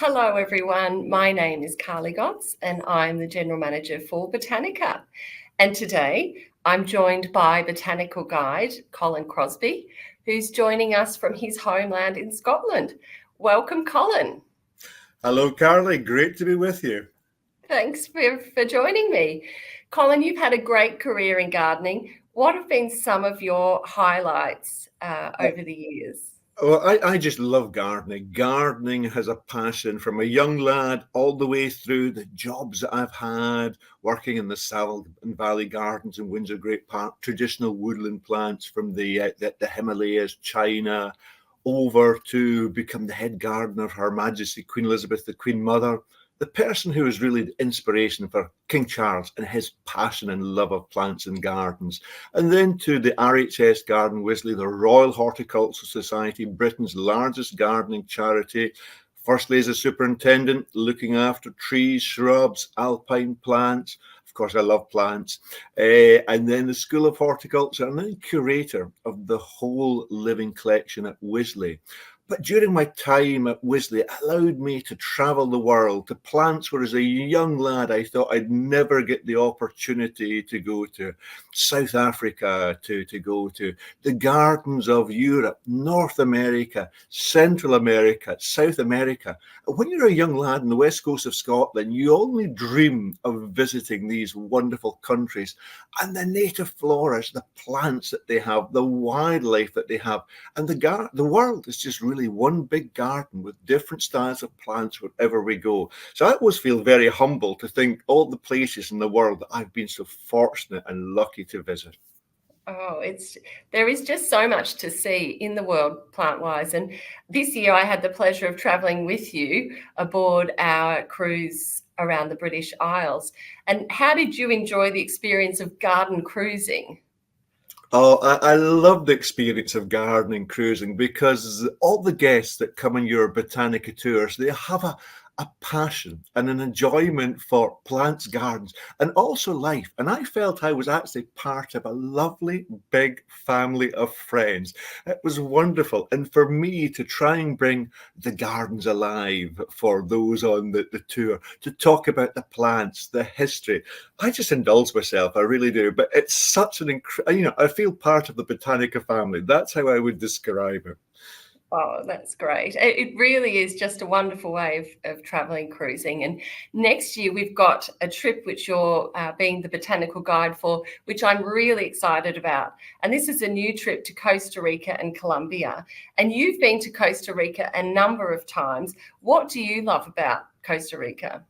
Hello, everyone. My name is Carly Gotz, and I'm the General Manager for Botanica. And today I'm joined by Botanical Guide Colin Crosbie, who's joining us from his homeland in Scotland. Welcome, Colin. Hello, Carly. Great to be with you. Thanks for joining me. Colin, you've had a great career in gardening. What have been some of your highlights over the years? Well, I just love gardening. Gardening has a passion from a young lad all the way through the jobs that I've had, working in the Savile and Valley Gardens in Windsor Great Park, traditional woodland plants from the Himalayas, China, over to become the head gardener of Her Majesty Queen Elizabeth, the Queen Mother, the person who was really the inspiration for King Charles and his passion and love of plants and gardens. And then to the RHS Garden Wisley, the Royal Horticultural Society, Britain's largest gardening charity. Firstly, as a superintendent, looking after trees, shrubs, alpine plants. Of course, I love plants. And then the School of Horticulture, and then curator of the whole living collection at Wisley. But during my time at Wisley, it allowed me to travel the world to plants where as a young lad I thought I'd never get the opportunity to go to. South Africa, to go to the gardens of Europe, North America, Central America, South America. When you're a young lad on the west coast of Scotland, you only dream of visiting these wonderful countries and the native floras, the plants that they have, the wildlife that they have. And the world is just really one big garden with different styles of plants wherever we go. So I always feel very humble to think all the places in the world that I've been so fortunate and lucky to visit. Oh, there is just so much to see in the world plant-wise. And this year I had the pleasure of traveling with you aboard our cruise around the British Isles. And how did you enjoy the experience of garden cruising? Oh, I love the experience of gardening cruising because all the guests that come on your Botanica tours, they have a passion and an enjoyment for plants, gardens, and also life. And I felt I was actually part of a lovely big family of friends. It was wonderful. And for me to try and bring the gardens alive for those on the tour, to talk about the plants, the history, I just indulge myself. I really do. But it's such an I feel part of the Botanica family. That's how I would describe it. Oh, that's great. It really is just a wonderful way of traveling cruising. And next year we've got a trip which you're being the botanical guide for, which I'm really excited about. And this is a new trip to Costa Rica and Colombia. And you've been to Costa Rica a number of times. What do you love about Costa Rica?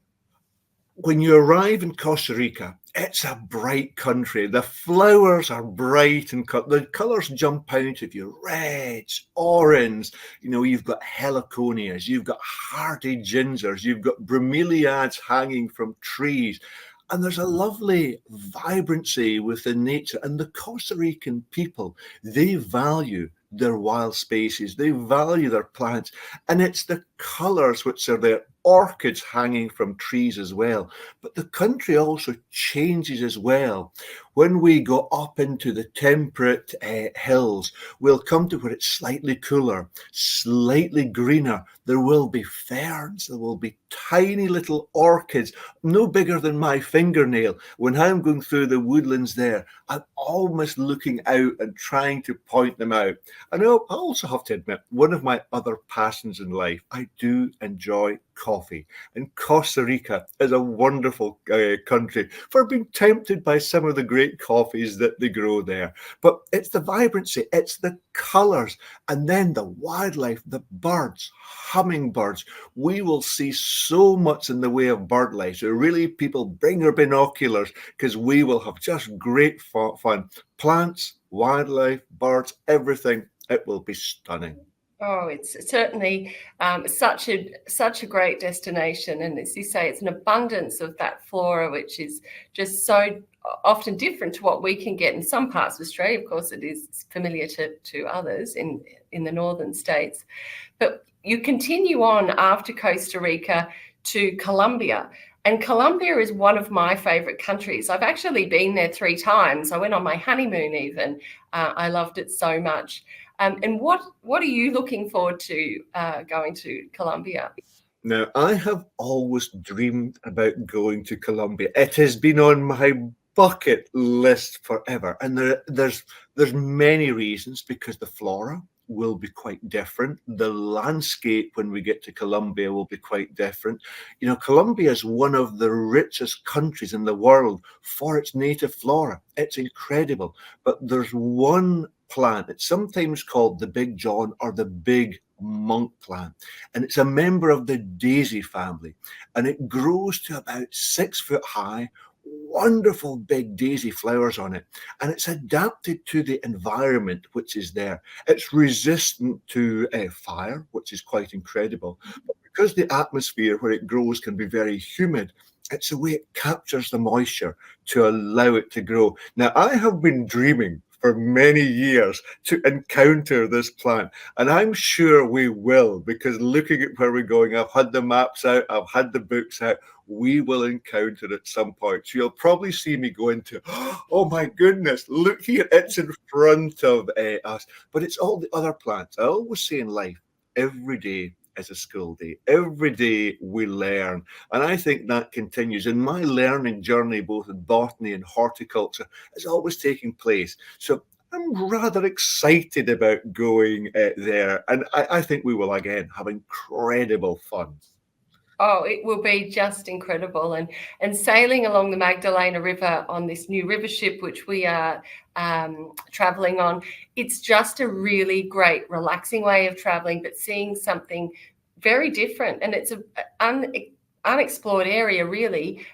When you arrive in Costa Rica, it's a bright country. The flowers are bright and the colours jump out of you. Reds, orange, you've got heliconias, you've got hardy gingers, you've got bromeliads hanging from trees. And there's a lovely vibrancy within nature. And the Costa Rican people, they value their wild spaces. They value their plants. And it's the colours which are there. Orchids hanging from trees as well. But the country also changes as well. When we go up into the temperate hills, we'll come to where it's slightly cooler, slightly greener. There will be ferns, there will be tiny little orchids, no bigger than my fingernail. When I'm going through the woodlands there, I'm almost looking out and trying to point them out. I know I also have to admit, one of my other passions in life, I do enjoy coffee. And Costa Rica is a wonderful country for being tempted by some of the great coffees that they grow there. But it's the vibrancy, it's the colours, and then the wildlife, the birds, hummingbirds. We will see so much in the way of bird life. So really, people bring their binoculars because we will have just great fun. Plants, wildlife, birds, everything. It will be stunning. Oh, it's certainly such a great destination. And as you say, it's an abundance of that flora, which is just so often different to what we can get in some parts of Australia. Of course, it is familiar to others in the northern states. But you continue on after Costa Rica to Colombia. And Colombia is one of my favorite countries. I've actually been there 3 times. I went on my honeymoon even. I loved it so much. And what are you looking forward to going to Colombia? Now, I have always dreamed about going to Colombia. It has been on my bucket list forever, and there's many reasons, because the flora will be quite different. The landscape when we get to Colombia will be quite different. You know, Colombia is one of the richest countries in the world for its native flora. It's incredible. But there's one plant, it's sometimes called the Big John or the Big Monk plant, and it's a member of the daisy family, and it grows to about 6 foot high. Wonderful big daisy flowers on it, and it's adapted to the environment which is there. It's resistant to fire, which is quite incredible. But because the atmosphere where it grows can be very humid, it's the way it captures the moisture to allow it to grow. Now, I have been dreaming for many years to encounter this plant, and I'm sure we will, because looking at where we're going, I've had the maps out, I've had the books out. We will encounter it at some point. So you'll probably see me go into, oh my goodness, look here, it's in front of us. But it's all the other plants. I always say in life, every day is a school day. Every day we learn. And I think that continues. And my learning journey, both in botany and horticulture, is always taking place. So I'm rather excited about going there. And I think we will, again, have incredible fun. Oh, it will be just incredible. And sailing along the Magdalena River on this new river ship, which we are traveling on, it's just a really great, relaxing way of traveling, but seeing something very different. And it's an unexplored area, really,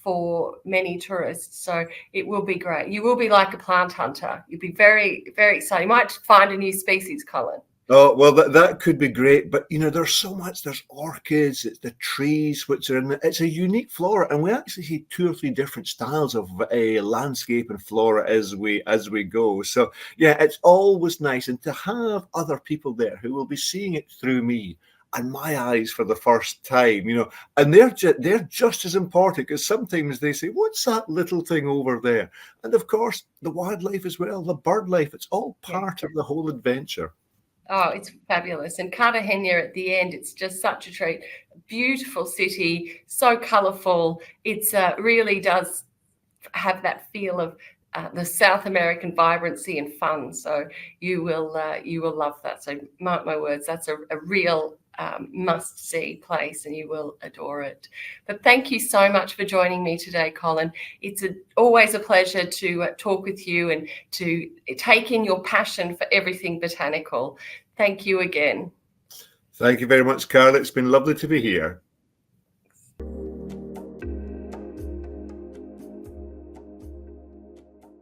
for many tourists. So it will be great. You will be like a plant hunter. You'll be very, very excited. You might find a new species, Colin. Oh, well, that could be great. But, you know, there's so much. There's orchids, it's the trees, which are in it. It's a unique flora. And we actually see 2 or 3 different styles of a landscape and flora as we go. So, yeah, it's always nice. And to have other people there who will be seeing it through me and my eyes for the first time, you know, and they're just as important, because sometimes they say, what's that little thing over there? And of course, the wildlife as well, the bird life, it's all part of the whole adventure. Oh, it's fabulous. And Cartagena at the end, it's just such a treat. Beautiful city, so colourful. It's really does have that feel of the South American vibrancy and fun. So you will love that. So mark my words, that's a real must-see place, and you will adore it. But thank you so much for joining me today, Colin. It's always a pleasure to talk with you and to take in your passion for everything botanical. Thank you again. Thank you very much, Carla. It's been lovely to be here.